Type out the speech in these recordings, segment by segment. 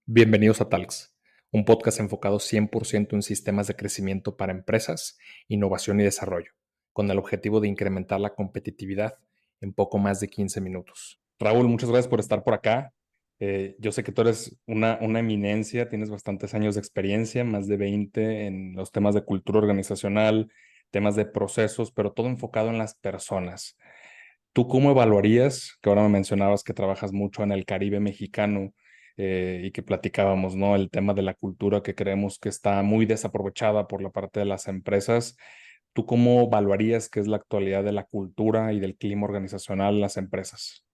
Bienvenidos a Talks, un podcast enfocado 100% en sistemas de crecimiento para empresas, innovación y desarrollo, con el objetivo de incrementar la competitividad en poco más de 15 minutos. Raúl, muchas gracias por estar por acá. Yo sé que tú eres una eminencia, tienes bastantes años de experiencia, más de 20 en los temas de cultura organizacional, temas de procesos, pero todo enfocado en las personas. ¿Tú cómo evaluarías, que ahora me mencionabas que trabajas mucho en el Caribe mexicano y que platicábamos, ¿no? El tema de la cultura que creemos que está muy desaprovechada por la parte de las empresas. ¿Tú cómo evaluarías qué es la actualidad de la cultura y del clima organizacional en las empresas?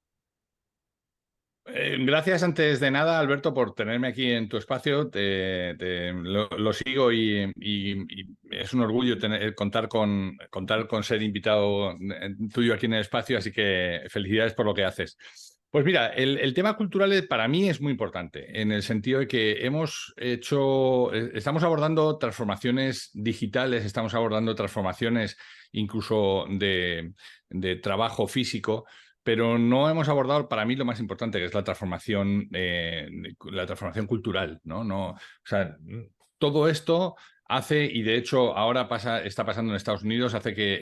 Gracias antes de nada, Alberto, por tenerme aquí en tu espacio. Lo sigo y es un orgullo contar con ser invitado tuyo aquí en el espacio, así que felicidades por lo que haces. Pues mira, el tema cultural para mí es muy importante, en el sentido de que estamos abordando transformaciones digitales, estamos abordando transformaciones incluso de trabajo físico, pero no hemos abordado para mí lo más importante, que es la transformación cultural, ¿no? O sea, todo esto hace, y de hecho ahora está pasando en Estados Unidos, hace que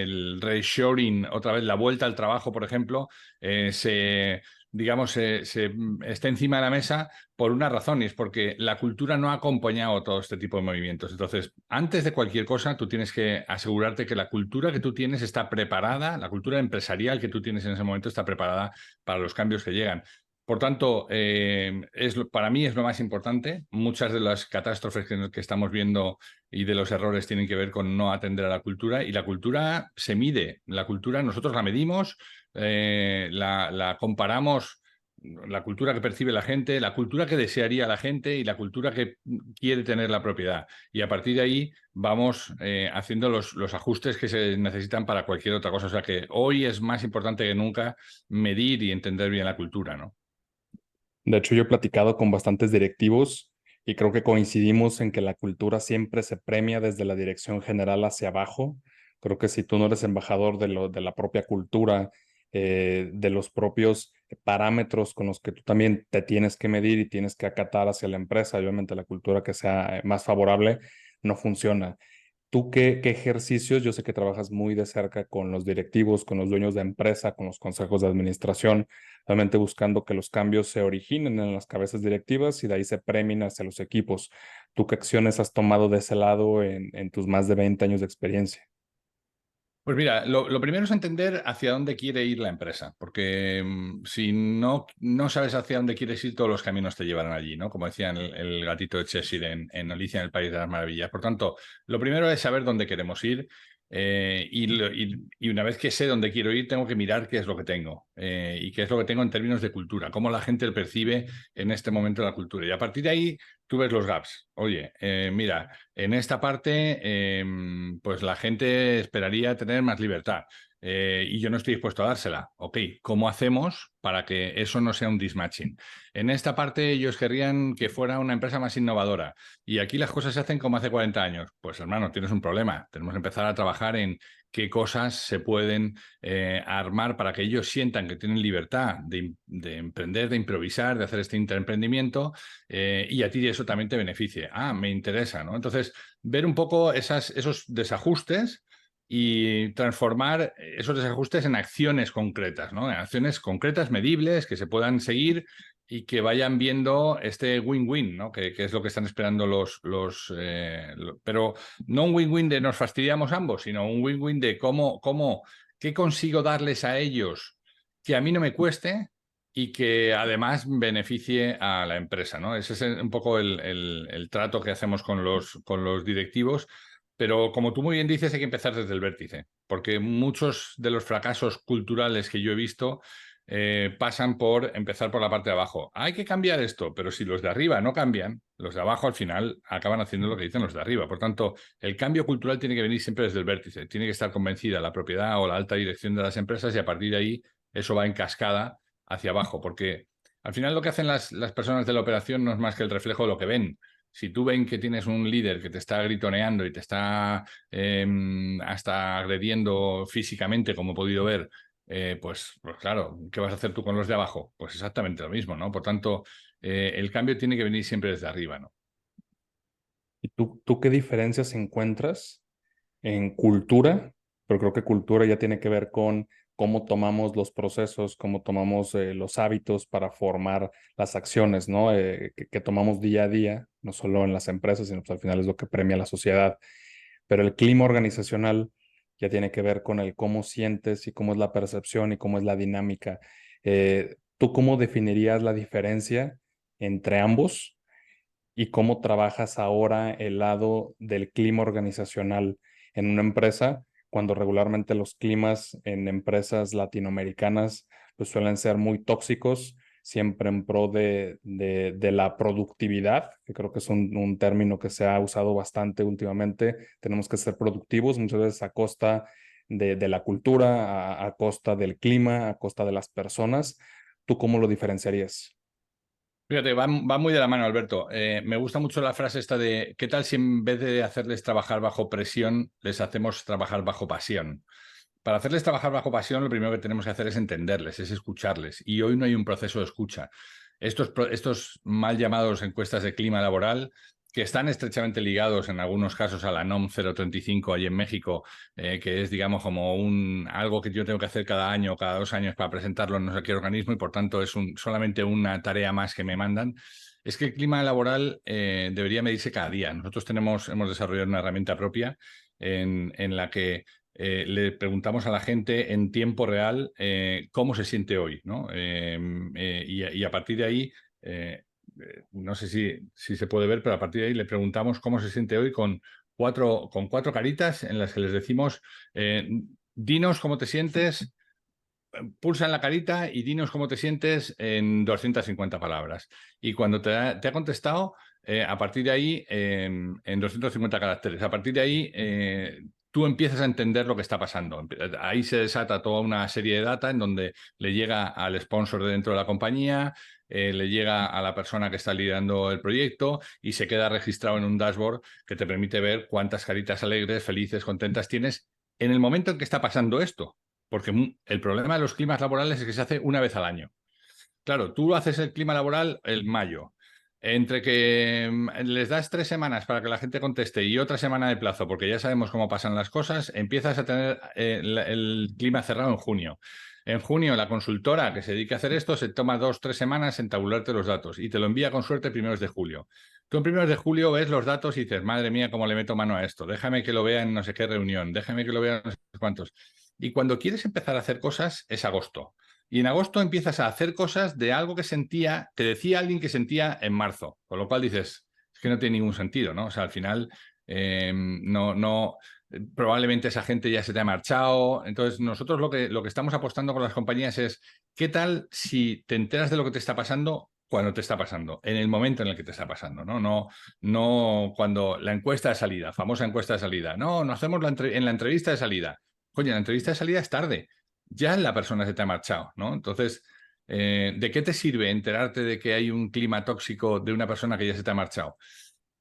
el reshoring, otra vez la vuelta al trabajo, por ejemplo, digamos, se esté encima de la mesa por una razón, y es porque la cultura no ha acompañado todo este tipo de movimientos. Entonces, antes de cualquier cosa, tú tienes que asegurarte que la cultura que tú tienes está preparada, la cultura empresarial que tú tienes en ese momento está preparada para los cambios que llegan. Por tanto, para mí es lo más importante. Muchas de las catástrofes que estamos viendo y de los errores tienen que ver con no atender a la cultura, y la cultura se mide. La cultura nosotros la medimos, la comparamos, la cultura que percibe la gente, la cultura que desearía la gente y la cultura que quiere tener la propiedad. Y a partir de ahí vamos haciendo los ajustes que se necesitan para cualquier otra cosa. O sea que hoy es más importante que nunca medir y entender bien la cultura, ¿no? De hecho, yo he platicado con bastantes directivos y creo que coincidimos en que la cultura siempre se premia desde la dirección general hacia abajo. Creo que si tú no eres embajador de la propia cultura, de los propios parámetros con los que tú también te tienes que medir y tienes que acatar hacia la empresa, obviamente la cultura que sea más favorable, no funciona. ¿Tú qué ejercicios? Yo sé que trabajas muy de cerca con los directivos, con los dueños de empresa, con los consejos de administración, realmente buscando que los cambios se originen en las cabezas directivas y de ahí se premien hacia los equipos. ¿Tú qué acciones has tomado de ese lado en tus más de 20 años de experiencia? Pues mira, lo primero es entender hacia dónde quiere ir la empresa, porque si no sabes hacia dónde quieres ir, todos los caminos te llevarán allí, ¿no? Como decía el gatito de Cheshire en Alicia en el País de las Maravillas. Por tanto, lo primero es saber dónde queremos ir, y una vez que sé dónde quiero ir, tengo que mirar qué es lo que tengo, y qué es lo que tengo en términos de cultura, cómo la gente percibe en este momento la cultura. Y a partir de ahí, tú ves los gaps. Oye, mira, en esta parte, pues la gente esperaría tener más libertad, y yo no estoy dispuesto a dársela. Ok, ¿cómo hacemos para que eso no sea un mismatching? En esta parte ellos querrían que fuera una empresa más innovadora, y aquí las cosas se hacen como hace 40 años. Pues hermano, tienes un problema. Tenemos que empezar a trabajar en qué cosas se pueden armar para que ellos sientan que tienen libertad de emprender, de improvisar, de hacer este interemprendimiento, y a ti eso también te beneficie. Ah, me interesa, ¿no? Entonces, ver un poco esos desajustes y transformar esos desajustes en acciones concretas, ¿no? En acciones concretas, medibles, que se puedan seguir y que vayan viendo este win-win, ¿no? Que es lo que están esperando pero no un win-win de nos fastidiamos ambos, sino un win-win de qué consigo darles a ellos que a mí no me cueste y que además beneficie a la empresa, ¿no? Ese es un poco el trato que hacemos con los directivos. Pero como tú muy bien dices, hay que empezar desde el vértice, porque muchos de los fracasos culturales que yo he visto pasan por empezar por la parte de abajo. Hay que cambiar esto, pero si los de arriba no cambian, los de abajo al final acaban haciendo lo que dicen los de arriba. Por tanto, el cambio cultural tiene que venir siempre desde el vértice. Tiene que estar convencida la propiedad o la alta dirección de las empresas, y a partir de ahí eso va en cascada hacia abajo, porque al final lo que hacen las personas de la operación no es más que el reflejo de lo que ven. Si tú ven que tienes un líder que te está gritoneando y te está hasta agrediendo físicamente, como he podido ver, pues claro, ¿qué vas a hacer tú con los de abajo? Pues exactamente lo mismo, ¿no? Por tanto, el cambio tiene que venir siempre desde arriba, ¿no? ¿Y tú qué diferencias encuentras en cultura? Pero creo que cultura ya tiene que ver con cómo tomamos los procesos, cómo tomamos los hábitos para formar las acciones, ¿no? Que tomamos día a día, no solo en las empresas, sino pues al final es lo que premia a la sociedad. Pero el clima organizacional ya tiene que ver con el cómo sientes y cómo es la percepción y cómo es la dinámica. ¿Tú cómo definirías la diferencia entre ambos y cómo trabajas ahora el lado del clima organizacional en una empresa, cuando regularmente los climas en empresas latinoamericanas pues suelen ser muy tóxicos, siempre en pro de la productividad, que creo que es un término que se ha usado bastante últimamente. Tenemos que ser productivos, muchas veces a costa de la cultura, a costa del clima, a costa de las personas. ¿Tú cómo lo diferenciarías? Fíjate, va muy de la mano, Alberto. Me gusta mucho la frase esta de, ¿qué tal si en vez de hacerles trabajar bajo presión, les hacemos trabajar bajo pasión? Para hacerles trabajar bajo pasión, lo primero que tenemos que hacer es entenderles, es escucharles. Y hoy no hay un proceso de escucha. Estos mal llamados encuestas de clima laboral, que están estrechamente ligados en algunos casos a la NOM 035 allí en México, que es, digamos, como algo que yo tengo que hacer cada año o cada 2 años para presentarlo en no sé qué organismo y por tanto es solamente una tarea más que me mandan. Es que el clima laboral debería medirse cada día. Nosotros hemos desarrollado una herramienta propia en la que le preguntamos a la gente en tiempo real cómo se siente hoy, ¿no? Y a partir de ahí, no sé si se puede ver, pero a partir de ahí le preguntamos cómo se siente hoy con cuatro caritas en las que les decimos, dinos cómo te sientes, pulsa en la carita y dinos cómo te sientes en 250 palabras. Y cuando te ha contestado, a partir de ahí, en 250 caracteres, a partir de ahí, tú empiezas a entender lo que está pasando. Ahí se desata toda una serie de data en donde le llega al sponsor de dentro de la compañía, le llega a la persona que está liderando el proyecto y se queda registrado en un dashboard que te permite ver cuántas caritas alegres, felices, contentas tienes en el momento en que está pasando esto. Porque el problema de los climas laborales es que se hace una vez al año. Claro, tú haces el clima laboral el mayo. Entre que les das 3 semanas para que la gente conteste y otra semana de plazo, porque ya sabemos cómo pasan las cosas, empiezas a tener el clima cerrado en junio. En junio, la consultora que se dedica a hacer esto se toma 2, 3 semanas en tabularte los datos y te lo envía con suerte primeros de julio. Tú en primeros de julio ves los datos y dices, madre mía, cómo le meto mano a esto, déjame que lo vea en no sé qué reunión, déjame que lo vea en no sé cuántos. Y cuando quieres empezar a hacer cosas es agosto. Y en agosto empiezas a hacer cosas de algo que decía alguien que sentía en marzo. Con lo cual dices, es que no tiene ningún sentido, ¿no? O sea, al final, probablemente esa gente ya se te ha marchado. Entonces, nosotros lo que estamos apostando con las compañías es, ¿qué tal si te enteras de lo que te está pasando cuando te está pasando? En el momento en el que te está pasando, ¿no? No cuando la encuesta de salida, famosa encuesta de salida. No hacemos en la entrevista de salida. Coño, la entrevista de salida es tarde, ya la persona se te ha marchado, ¿no? Entonces, ¿de qué te sirve enterarte de que hay un clima tóxico de una persona que ya se te ha marchado?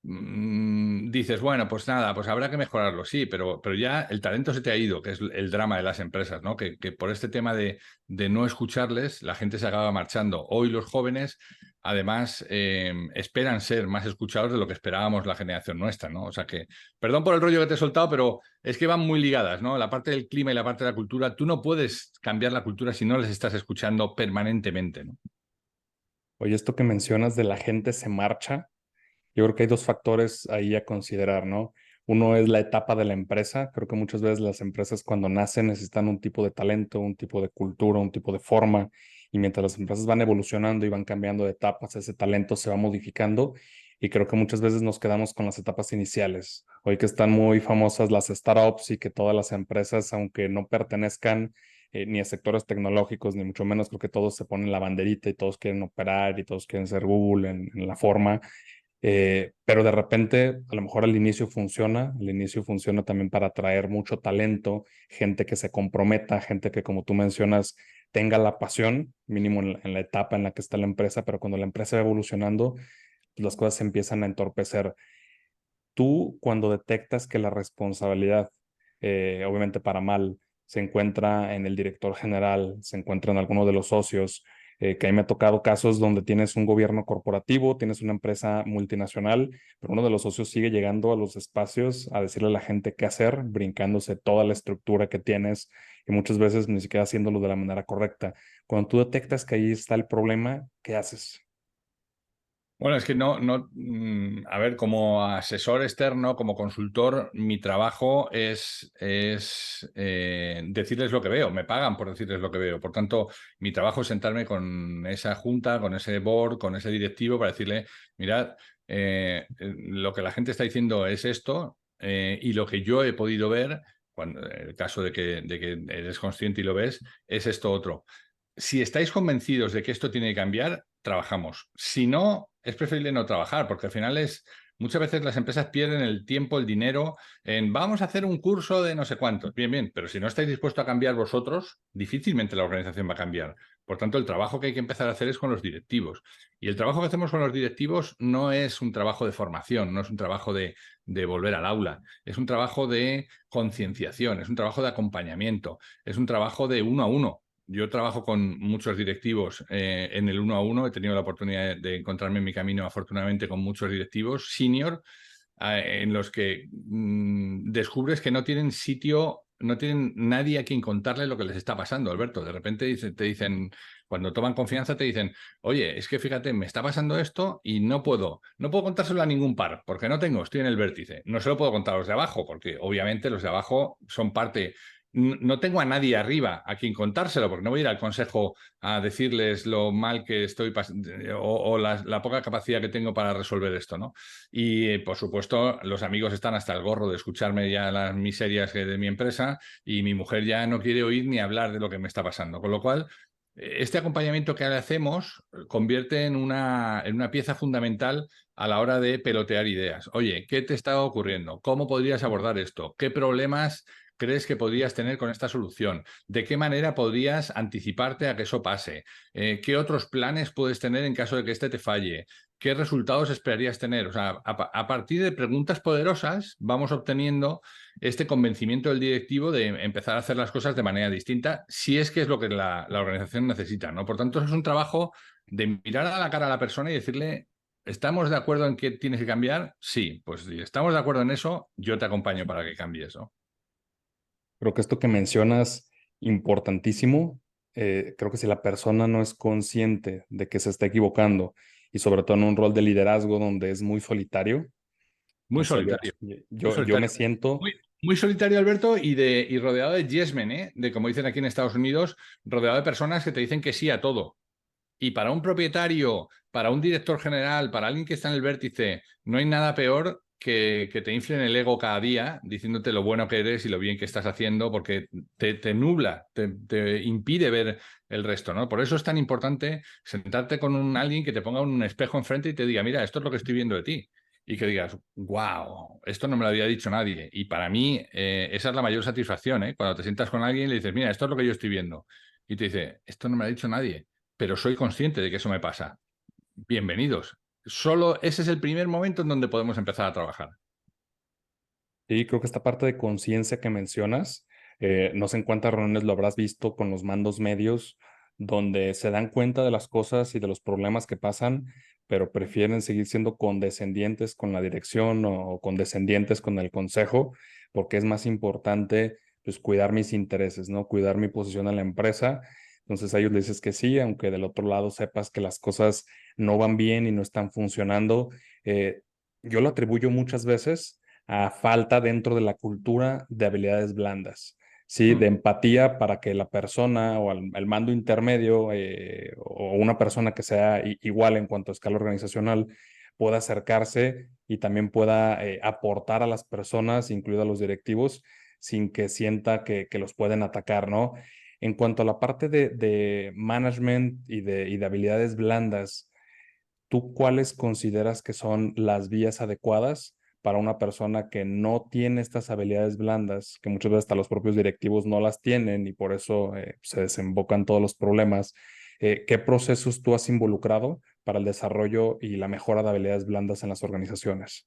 Dices, bueno, pues nada, pues habrá que mejorarlo, sí, pero ya el talento se te ha ido, que es el drama de las empresas, ¿no? Que por este tema de no escucharles, la gente se acaba marchando. Hoy los jóvenes, además, esperan ser más escuchados de lo que esperábamos la generación nuestra, ¿no? O sea que, perdón por el rollo que te he soltado, pero es que van muy ligadas, ¿no? La parte del clima y la parte de la cultura, tú no puedes cambiar la cultura si no les estás escuchando permanentemente, ¿no? Oye, esto que mencionas de la gente se marcha. Yo creo que hay dos factores ahí a considerar, ¿no? Uno es la etapa de la empresa. Creo que muchas veces las empresas cuando nacen necesitan un tipo de talento, un tipo de cultura, un tipo de forma. Y mientras las empresas van evolucionando y van cambiando de etapas, ese talento se va modificando. Y creo que muchas veces nos quedamos con las etapas iniciales. Hoy que están muy famosas las startups y que todas las empresas, aunque no pertenezcan ni a sectores tecnológicos, ni mucho menos, creo que todos se ponen la banderita y todos quieren operar y todos quieren ser Google en la forma, pero de repente, a lo mejor al inicio funciona también para atraer mucho talento, gente que se comprometa, gente que, como tú mencionas, tenga la pasión, mínimo en la etapa en la que está la empresa, pero cuando la empresa va evolucionando, pues las cosas se empiezan a entorpecer. Tú, cuando detectas que la responsabilidad, obviamente para mal, se encuentra en el director general, se encuentra en alguno de los socios, Que a mí me ha tocado casos donde tienes un gobierno corporativo, tienes una empresa multinacional, pero uno de los socios sigue llegando a los espacios a decirle a la gente qué hacer, brincándose toda la estructura que tienes y muchas veces ni siquiera haciéndolo de la manera correcta. Cuando tú detectas que ahí está el problema, ¿qué haces? Bueno, es que a ver, como asesor externo, como consultor, mi trabajo es decirles lo que veo, me pagan por decirles lo que veo. Por tanto, mi trabajo es sentarme con esa junta, con ese board, con ese directivo para decirle, mirad, lo que la gente está diciendo es esto y lo que yo he podido ver, cuando, en el caso de que eres consciente y lo ves, es esto otro. Si estáis convencidos de que esto tiene que cambiar, trabajamos. Si no, es preferible no trabajar, porque al final muchas veces las empresas pierden el tiempo, el dinero en vamos a hacer un curso de no sé cuántos. Bien, bien, pero si no estáis dispuestos a cambiar vosotros, difícilmente la organización va a cambiar. Por tanto, el trabajo que hay que empezar a hacer es con los directivos. Y el trabajo que hacemos con los directivos no es un trabajo de formación, no es un trabajo de volver al aula, es un trabajo de concienciación, es un trabajo de acompañamiento, es un trabajo de uno a uno. Yo trabajo con muchos directivos en el uno a uno. He tenido la oportunidad de encontrarme en mi camino, afortunadamente, con muchos directivos senior en los que descubres que no tienen sitio, no tienen nadie a quien contarle lo que les está pasando, Alberto. De repente te dicen, cuando toman confianza, te dicen, oye, es que fíjate, me está pasando esto y no puedo contárselo a ningún par, porque no tengo, estoy en el vértice. No se lo puedo contar a los de abajo, porque obviamente los de abajo son parte. No tengo a nadie arriba a quien contárselo, porque no voy a ir al consejo a decirles lo mal que estoy o la poca capacidad que tengo para resolver esto, ¿no? Y por supuesto, los amigos están hasta el gorro de escucharme ya las miserias de mi empresa y mi mujer ya no quiere oír ni hablar de lo que me está pasando. Con lo cual, este acompañamiento que le hacemos convierte en una pieza fundamental a la hora de pelotear ideas. Oye, ¿qué te está ocurriendo? ¿Cómo podrías abordar esto? ¿Qué problemas crees que podrías tener con esta solución? ¿De qué manera podrías anticiparte a que eso pase? ¿Qué otros planes puedes tener en caso de que este te falle? ¿Qué resultados esperarías tener? O sea, a partir de preguntas poderosas vamos obteniendo este convencimiento del directivo de empezar a hacer las cosas de manera distinta, si es que es lo que la organización necesita, ¿no? Por tanto, es un trabajo de mirar a la cara a la persona y decirle, ¿estamos de acuerdo en que tienes que cambiar? Sí, pues si estamos de acuerdo en eso, yo te acompaño para que cambies, ¿no? Creo que esto que mencionas, importantísimo, creo que si la persona no es consciente de que se está equivocando y sobre todo en un rol de liderazgo donde es muy solitario, Muy o sea, solitario. Muy yo me solitario. siento, Muy solitario, Alberto, y rodeado de yes men, ¿eh? De como dicen aquí en Estados Unidos, rodeado de personas que te dicen que sí a todo. Y para un propietario, para un director general, para alguien que está en el vértice, no hay nada peor que te inflen el ego cada día diciéndote lo bueno que eres y lo bien que estás haciendo, porque te nubla, te impide ver el resto, ¿no? Por eso es tan importante sentarte con alguien que te ponga un espejo enfrente y te diga, mira, esto es lo que estoy viendo de ti. Y que digas, wow, esto no me lo había dicho nadie. Y para mí, esa es la mayor satisfacción, ¿eh? Cuando te sientas con alguien y le dices, mira, esto es lo que yo estoy viendo. Y te dice, esto no me lo ha dicho nadie, pero soy consciente de que eso me pasa. Bienvenidos. Solo ese es el primer momento en donde podemos empezar a trabajar. y creo que esta parte de conciencia que mencionas, no sé en cuántas reuniones lo habrás visto con los mandos medios, donde se dan cuenta de las cosas y de los problemas que pasan, pero prefieren seguir siendo condescendientes con la dirección o condescendientes con el consejo, porque es más importante pues cuidar mis intereses, ¿no? Cuidar mi posición en la empresa. Entonces a ellos les dices que sí, aunque del otro lado sepas que las cosas no van bien y no están funcionando. Yo lo atribuyo muchas veces a falta dentro de la cultura de habilidades blandas, ¿sí? De Hmm. empatía para que la persona o el mando intermedio o una persona que sea igual en cuanto a escala organizacional pueda acercarse y también pueda aportar a las personas, incluidos a los directivos, sin que sienta que los pueden atacar, ¿no? En cuanto a la parte de management y de habilidades blandas, ¿tú cuáles consideras que son las vías adecuadas para una persona que no tiene estas habilidades blandas, que muchas veces hasta los propios directivos no las tienen y por eso se desembocan todos los problemas? ¿Qué procesos tú has involucrado para el desarrollo y la mejora de habilidades blandas en las organizaciones?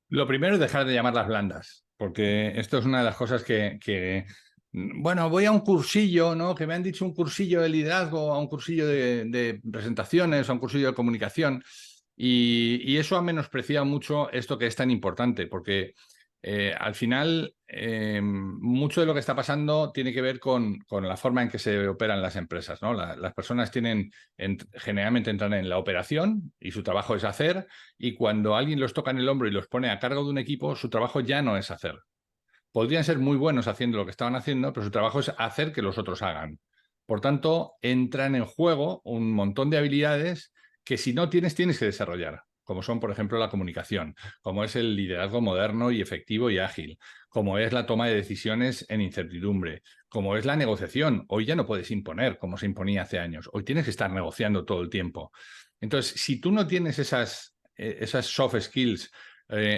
Lo primero es dejar de llamarlas blandas, porque esto es una de las cosas que Bueno, voy a un cursillo, ¿no? Que me han dicho un cursillo de liderazgo, a un cursillo de presentaciones, a un cursillo de comunicación. Y eso ha menospreciado mucho esto que es tan importante, porque al final mucho de lo que está pasando tiene que ver con la forma en que se operan las empresas, ¿no? Las personas generalmente entran en la operación y su trabajo es hacer, y cuando alguien los toca en el hombro y los pone a cargo de un equipo, su trabajo ya no es hacer. Podrían ser muy buenos haciendo lo que estaban haciendo, pero su trabajo es hacer que los otros hagan. Por tanto, entran en juego un montón de habilidades que si no tienes, tienes que desarrollar, como son, por ejemplo, la comunicación, como es el liderazgo moderno y efectivo y ágil, como es la toma de decisiones en incertidumbre, como es la negociación. Hoy ya no puedes imponer como se imponía hace años, hoy tienes que estar negociando todo el tiempo. Entonces, si tú no tienes esas soft skills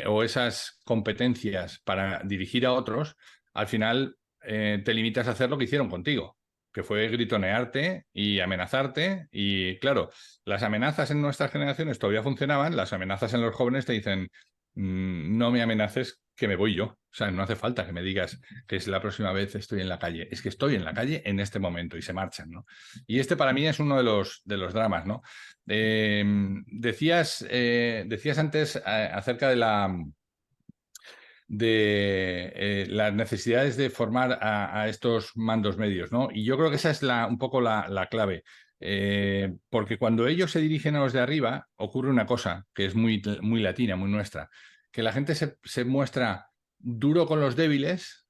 o esas competencias para dirigir a otros, al final te limitas a hacer lo que hicieron contigo, que fue gritonearte y amenazarte. Y claro, las amenazas en nuestras generaciones todavía funcionaban, las amenazas en los jóvenes te dicen, no me amenaces, que me voy yo. O sea, no hace falta que me digas que es la próxima vez estoy en la calle. Es que estoy en la calle en este momento y se marchan, ¿no? Y este para mí es uno de los dramas, ¿no? Decías antes acerca de las necesidades de formar a estos mandos medios, ¿no? Y yo creo que esa es un poco la clave. Porque cuando ellos se dirigen a los de arriba, ocurre una cosa que es muy, muy latina, muy nuestra, que la gente se muestra duro con los débiles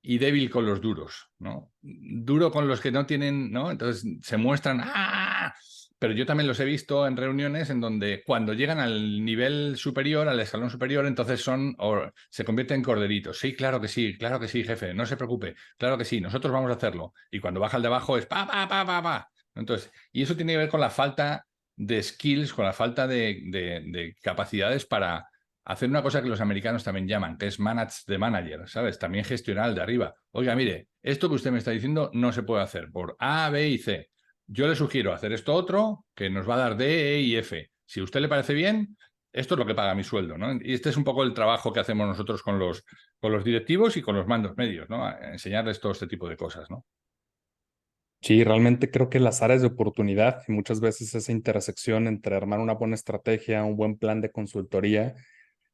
y débil con los duros, ¿no? Duro con los que no tienen, ¿no? Entonces se muestran, ¡ah! Pero yo también los he visto en reuniones en donde cuando llegan al nivel superior, al escalón superior, entonces se convierten en corderitos. Claro que sí, jefe, no se preocupe, claro que sí, nosotros vamos a hacerlo. Y cuando baja el de abajo es pa, pa, pa, pa, pa. Entonces, y eso tiene que ver con la falta de skills, con la falta de capacidades para hacer una cosa que los americanos también llaman, que es manage the manager, ¿sabes? También gestionar el de arriba. Oiga, mire, esto que usted me está diciendo no se puede hacer por A, B y C. Yo le sugiero hacer esto otro que nos va a dar D, E y F. Si a usted le parece bien, esto es lo que paga mi sueldo, ¿no? Y este es un poco el trabajo que hacemos nosotros con los directivos y con los mandos medios, ¿no? A enseñarles todo este tipo de cosas, ¿no? Sí, realmente creo que las áreas de oportunidad y muchas veces esa intersección entre armar una buena estrategia, un buen plan de consultoría,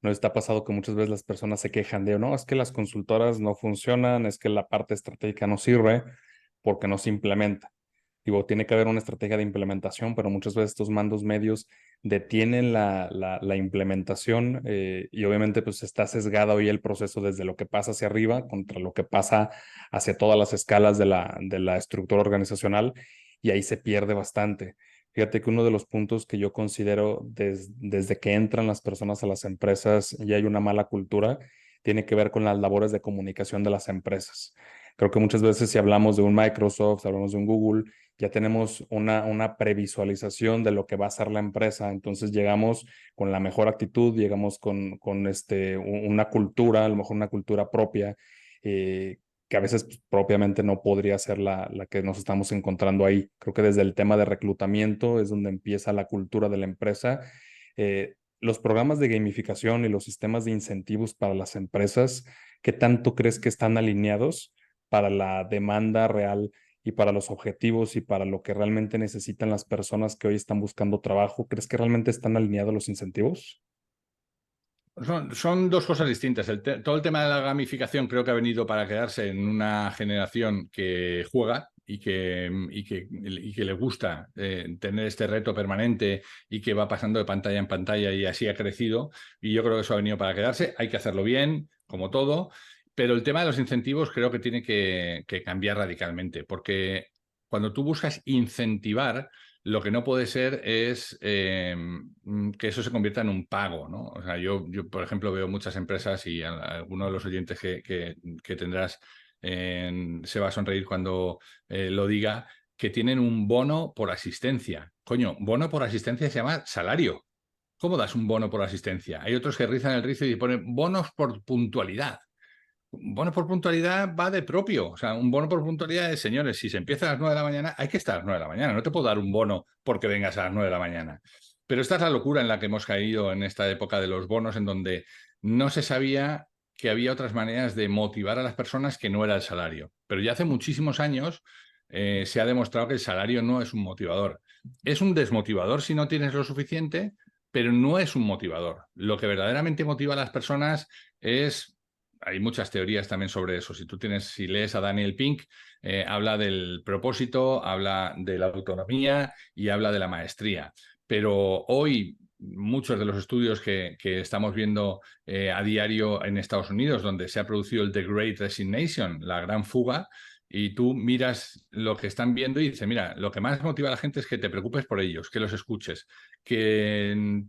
nos está pasado que muchas veces las personas se quejan de, no, es que las consultoras no funcionan, es que la parte estratégica no sirve porque no se implementa. Digo, tiene que haber una estrategia de implementación, pero muchas veces estos mandos medios detienen la implementación y obviamente pues está sesgado hoy el proceso desde lo que pasa hacia arriba contra lo que pasa hacia todas las escalas de la estructura organizacional y ahí se pierde bastante. Fíjate que uno de los puntos que yo considero desde que entran las personas a las empresas y hay una mala cultura, tiene que ver con las labores de comunicación de las empresas. Creo que muchas veces si hablamos de un Microsoft, hablamos de un Google, ya tenemos una previsualización de lo que va a ser la empresa. Entonces llegamos con la mejor actitud, llegamos con una cultura, a lo mejor una cultura propia, que a veces pues, propiamente no podría ser la que nos estamos encontrando ahí. Creo que desde el tema de reclutamiento es donde empieza la cultura de la empresa. Los programas de gamificación y los sistemas de incentivos para las empresas, ¿qué tanto crees que están alineados para la demanda real y para los objetivos y para lo que realmente necesitan las personas que hoy están buscando trabajo? ¿Crees que realmente están alineados los incentivos? Son dos cosas distintas. Todo el tema de la gamificación creo que ha venido para quedarse en una generación que juega y que le gusta tener este reto permanente y que va pasando de pantalla en pantalla y así ha crecido. Y yo creo que eso ha venido para quedarse. Hay que hacerlo bien, como todo, pero el tema de los incentivos creo que tiene que cambiar radicalmente, porque cuando tú buscas incentivar, lo que no puede ser es que eso se convierta en un pago, ¿no? O sea, yo por ejemplo, veo muchas empresas y alguno de los oyentes que tendrás se va a sonreír cuando lo diga, que tienen un bono por asistencia. Coño, bono por asistencia se llama salario. ¿Cómo das un bono por asistencia? Hay otros que rizan el rizo y ponen bonos por puntualidad. Un bono por puntualidad va de propio. O sea, un bono por puntualidad es, señores, si se empieza a las 9 de la mañana, hay que estar a las 9 de la mañana. No te puedo dar un bono porque vengas a las 9 de la mañana. Pero esta es la locura en la que hemos caído en esta época de los bonos, en donde no se sabía que había otras maneras de motivar a las personas que no era el salario. pero ya hace muchísimos años se ha demostrado que el salario no es un motivador. Es un desmotivador si no tienes lo suficiente, pero no es un motivador. Lo que verdaderamente motiva a las personas es... Hay muchas teorías también sobre eso. Si lees a Daniel Pink, habla del propósito, habla de la autonomía y habla de la maestría. Pero hoy muchos de los estudios que estamos viendo a diario en Estados Unidos, donde se ha producido el The Great Resignation, la gran fuga, y tú miras lo que están viendo y dices, mira, lo que más motiva a la gente es que te preocupes por ellos, que los escuches, que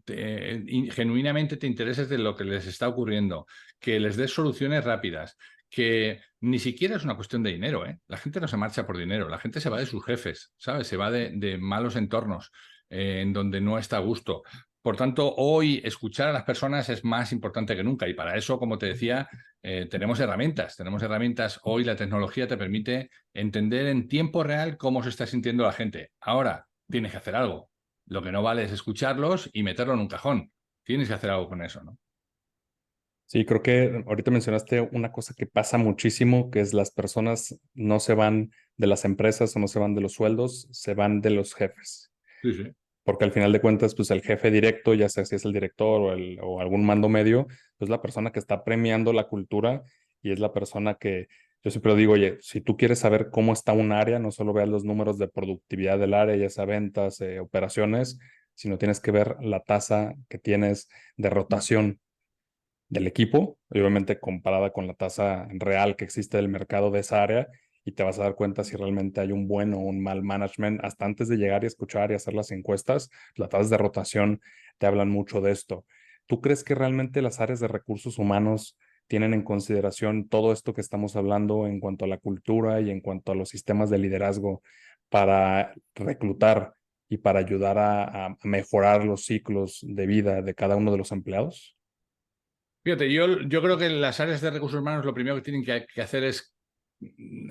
genuinamente te intereses de lo que les está ocurriendo, que les des soluciones rápidas, que ni siquiera es una cuestión de dinero, ¿eh? La gente no se marcha por dinero, la gente se va de sus jefes, ¿sabes? Se va de malos entornos en donde no está a gusto. Por tanto, hoy escuchar a las personas es más importante que nunca y para eso, como te decía, tenemos herramientas. Tenemos herramientas. Hoy la tecnología te permite entender en tiempo real cómo se está sintiendo la gente. Ahora, tienes que hacer algo. Lo que no vale es escucharlos y meterlo en un cajón. Tienes que hacer algo con eso, ¿no? Sí, creo que ahorita mencionaste una cosa que pasa muchísimo, que es las personas no se van de las empresas o no se van de los sueldos, se van de los jefes. Sí, sí. Porque al final de cuentas, pues el jefe directo, ya sea si es el director o algún mando medio, pues la persona que está premiando la cultura y es la persona que yo siempre digo, oye, si tú quieres saber cómo está un área, no solo veas los números de productividad del área, ya sea ventas, operaciones, sino tienes que ver la tasa que tienes de rotación del equipo, y obviamente comparada con la tasa real que existe del mercado de esa área, y te vas a dar cuenta si realmente hay un buen o un mal management. Hasta antes de llegar y escuchar y hacer las encuestas, las tasas de rotación te hablan mucho de esto. ¿Tú crees que realmente las áreas de recursos humanos tienen en consideración todo esto que estamos hablando en cuanto a la cultura y en cuanto a los sistemas de liderazgo para reclutar y para ayudar a mejorar los ciclos de vida de cada uno de los empleados? Fíjate, yo creo que en las áreas de recursos humanos lo primero que tienen que hacer es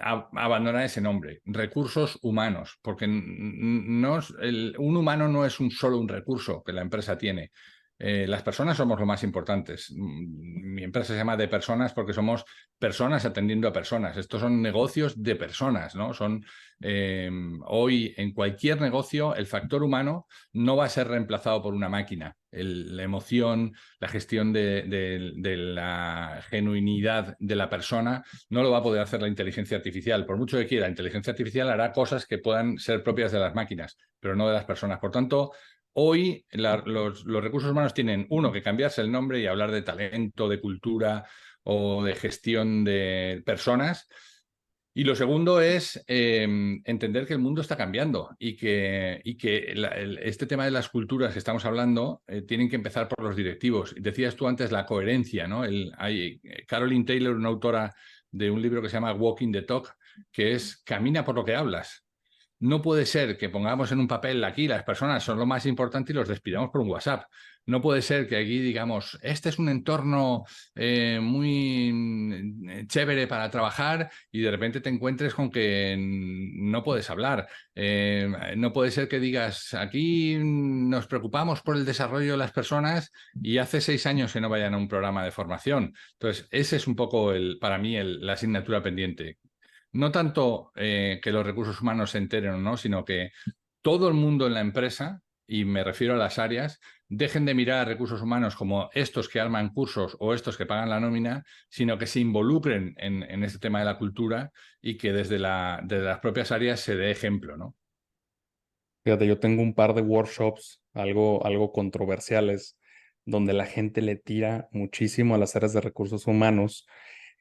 abandonar ese nombre, recursos humanos, porque un humano no es solo un recurso que la empresa tiene. Las personas somos lo más importantes. Mi empresa se llama de personas porque somos personas atendiendo a personas. Estos son negocios de personas, ¿no? Hoy en cualquier negocio el factor humano no va a ser reemplazado por una máquina. La emoción, la gestión de la genuinidad de la persona no lo va a poder hacer la inteligencia artificial. Por mucho que quiera, la inteligencia artificial hará cosas que puedan ser propias de las máquinas, pero no de las personas. Por tanto, hoy los recursos humanos tienen, uno, que cambiarse el nombre y hablar de talento, de cultura o de gestión de personas. Y lo segundo es entender que el mundo está cambiando y que este tema de las culturas que estamos hablando tienen que empezar por los directivos. Decías tú antes la coherencia, ¿no? Caroline Taylor, una autora de un libro que se llama Walking the Talk, que es camina por lo que hablas. No puede ser que pongamos en un papel aquí las personas son lo más importante y los despidamos por un WhatsApp. No puede ser que aquí digamos, este es un entorno muy chévere para trabajar y de repente te encuentres con que no puedes hablar. No puede ser que digas, aquí nos preocupamos por el desarrollo de las personas y hace 6 años que no vayan a un programa de formación. Entonces, ese es un poco para mí la asignatura pendiente. No tanto que los recursos humanos se enteren o no, sino que todo el mundo en la empresa, y me refiero a las áreas, dejen de mirar a recursos humanos como estos que arman cursos o estos que pagan la nómina, sino que se involucren en este tema de la cultura y que desde las propias áreas se dé ejemplo, ¿no? Fíjate, yo tengo un par de workshops algo controversiales donde la gente le tira muchísimo a las áreas de recursos humanos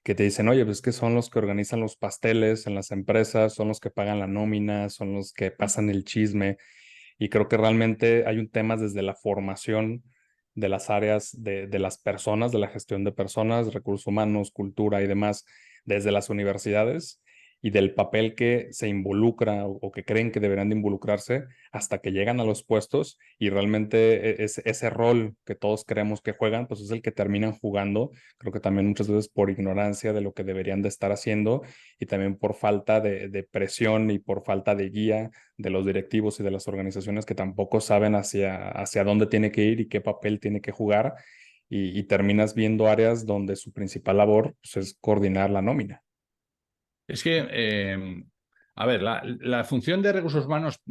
que te dicen, oye, pues es que son los que organizan los pasteles en las empresas, son los que pagan la nómina, son los que pasan el chisme. Y creo que realmente hay un tema desde la formación de las áreas de las personas, de la gestión de personas, recursos humanos, cultura y demás, desde las universidades y del papel que se involucra o que creen que deberían de involucrarse hasta que llegan a los puestos y realmente ese rol que todos creemos que juegan, pues es el que terminan jugando. Creo que también muchas veces por ignorancia de lo que deberían de estar haciendo y también por falta de presión y por falta de guía de los directivos y de las organizaciones que tampoco saben hacia dónde tiene que ir y qué papel tiene que jugar y terminas viendo áreas donde su principal labor pues, es coordinar la nómina. Es que, a ver, la función de recursos humanos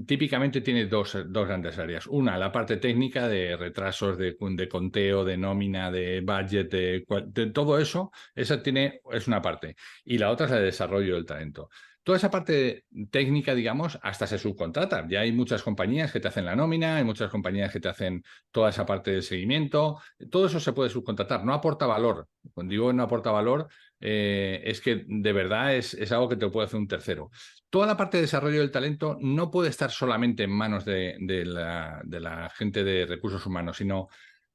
típicamente tiene dos grandes áreas. Una, la parte técnica de retrasos, de conteo, de nómina, de budget, de todo eso, es una parte. Y la otra es la de desarrollo del talento. Toda esa parte técnica, digamos, hasta se subcontrata. Ya hay muchas compañías que te hacen la nómina, hay muchas compañías que te hacen toda esa parte de seguimiento. Todo eso se puede subcontratar. No aporta valor. Cuando digo no aporta valor, es que de verdad es algo que te puede hacer un tercero. Toda la parte de desarrollo del talento no puede estar solamente en manos de la gente de recursos humanos, sino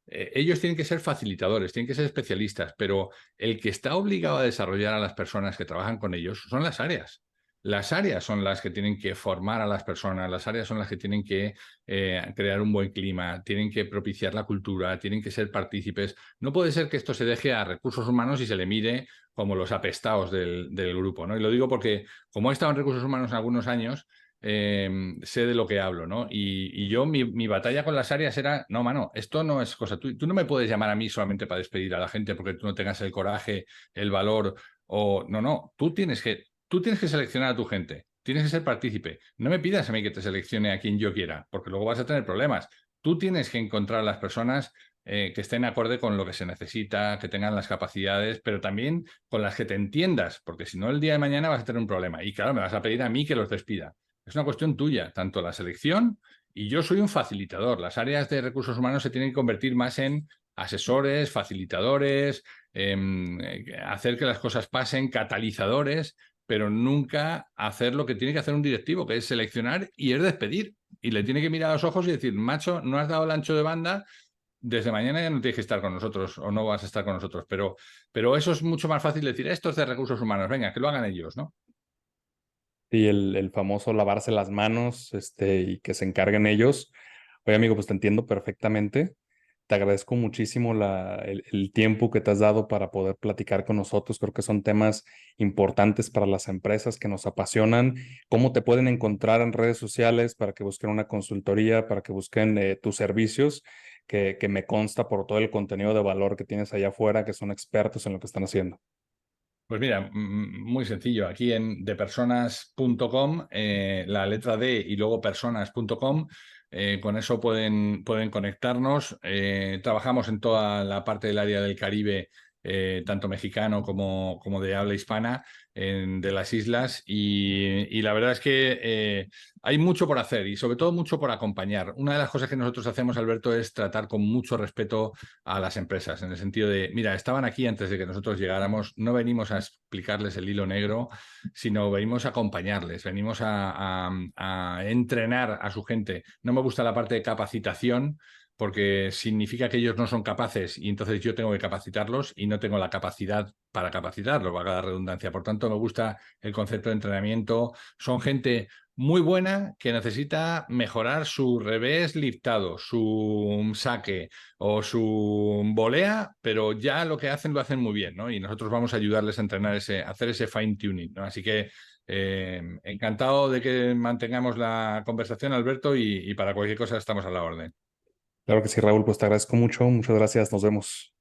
ellos tienen que ser facilitadores, tienen que ser especialistas, pero el que está obligado a desarrollar a las personas que trabajan con ellos son las áreas. Las áreas son las que tienen que formar a las personas, las áreas son las que tienen que crear un buen clima, tienen que propiciar la cultura, tienen que ser partícipes. No puede ser que esto se deje a recursos humanos y se le mire como los apestados del grupo, ¿no? Y lo digo porque, como he estado en recursos humanos algunos años, sé de lo que hablo, ¿no? Y yo, mi batalla con las áreas era, no, mano, esto no es cosa, tú no me puedes llamar a mí solamente para despedir a la gente porque tú no tengas el coraje, el valor, o no, tú tienes que seleccionar a tu gente, tienes que ser partícipe. No me pidas a mí que te seleccione a quien yo quiera, porque luego vas a tener problemas. Tú tienes que encontrar a las personas que estén acorde con lo que se necesita, que tengan las capacidades, pero también con las que te entiendas, porque si no, el día de mañana vas a tener un problema. Y claro, me vas a pedir a mí que los despida. Es una cuestión tuya, tanto la selección y yo soy un facilitador. Las áreas de recursos humanos se tienen que convertir más en asesores, facilitadores, hacer que las cosas pasen, catalizadores, pero nunca hacer lo que tiene que hacer un directivo, que es seleccionar y es despedir. Y le tiene que mirar a los ojos y decir, macho, no has dado el ancho de banda, desde mañana ya no tienes que estar con nosotros o no vas a estar con nosotros. Pero eso es mucho más fácil decir, esto es de recursos humanos, venga, que lo hagan ellos, ¿no? Y el famoso lavarse las manos, y que se encarguen ellos. Oye, amigo, pues te entiendo perfectamente. Te agradezco muchísimo el tiempo que te has dado para poder platicar con nosotros. Creo que son temas importantes para las empresas que nos apasionan. ¿Cómo te pueden encontrar en redes sociales para que busquen una consultoría, para que busquen tus servicios? Que me consta por todo el contenido de valor que tienes allá afuera, que son expertos en lo que están haciendo. Pues mira, muy sencillo. Aquí en depersonas.com, la letra D y luego personas.com, con eso pueden conectarnos. Trabajamos en toda la parte del área del Caribe, tanto mexicano como de habla hispana, de las islas. Y la verdad es que hay mucho por hacer y sobre todo mucho por acompañar. Una de las cosas que nosotros hacemos, Alberto, es tratar con mucho respeto a las empresas, en el sentido de, mira, estaban aquí antes de que nosotros llegáramos, no venimos a explicarles el hilo negro, sino venimos a acompañarles, venimos a entrenar a su gente. No me gusta la parte de capacitación porque significa que ellos no son capaces y entonces yo tengo que capacitarlos y no tengo la capacidad para capacitarlos, valga la redundancia. Por tanto, me gusta el concepto de entrenamiento. Son gente muy buena que necesita mejorar su revés liftado, su saque, o su volea, pero ya lo que hacen lo hacen muy bien, ¿no? Y nosotros vamos a ayudarles a entrenar a hacer ese fine tuning, ¿no? Así que encantado de que mantengamos la conversación, Alberto, y para cualquier cosa estamos a la orden. Claro que sí, Raúl, pues te agradezco mucho. Muchas gracias. Nos vemos.